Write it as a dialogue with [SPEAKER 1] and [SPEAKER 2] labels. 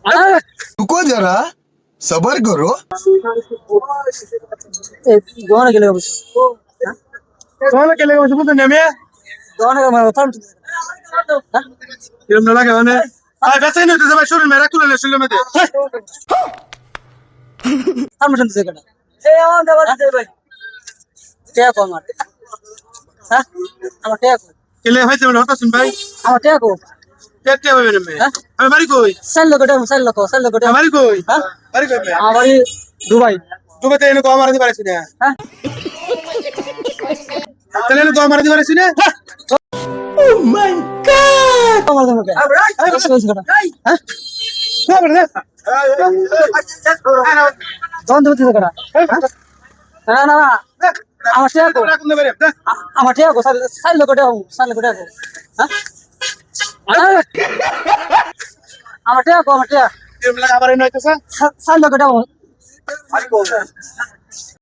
[SPEAKER 1] रुको जरा सबर करो।
[SPEAKER 2] দোকানে গেলে অবশ্য
[SPEAKER 3] তোমার কেলে বসে বুঝতে নেমে
[SPEAKER 2] দোকানে আমার ফার্ম
[SPEAKER 3] কিরম না লাগে মানে আই বেসাই নইতে যাবে শরীর মেরা তুলে নে শুলে মেতে
[SPEAKER 2] ফার্মেশন দিতে কেন এই আমার দেবা দিতে ভাই কে কো আমার হ্যাঁ আমার কে কো
[SPEAKER 3] কেলে হইতে মানে হতাছুন ভাই
[SPEAKER 2] আমার কে কো
[SPEAKER 3] কেটে হবে না মে আমি বাড়ি কই
[SPEAKER 2] সেল লোকটা
[SPEAKER 3] বাড়ি কই
[SPEAKER 2] হ্যাঁ
[SPEAKER 3] বাড়ি কই
[SPEAKER 2] আমার বাড়ি দুবাই
[SPEAKER 3] তুমি তো এনে তো আমার দিতে পারিস না
[SPEAKER 2] হ্যাঁ
[SPEAKER 3] তাহলে এনে তো আমার দিতে পারিস না
[SPEAKER 2] আমার জন্য কে হ্যাঁ
[SPEAKER 3] না বড়
[SPEAKER 2] দোকান দিতে কেন না না না আমার কে কো আমার কে কো সেল লোকটা হ্যাঁ আমার কে কো
[SPEAKER 3] কিরম লাগে আবার এনে হইতেছে
[SPEAKER 2] সেল লোকটা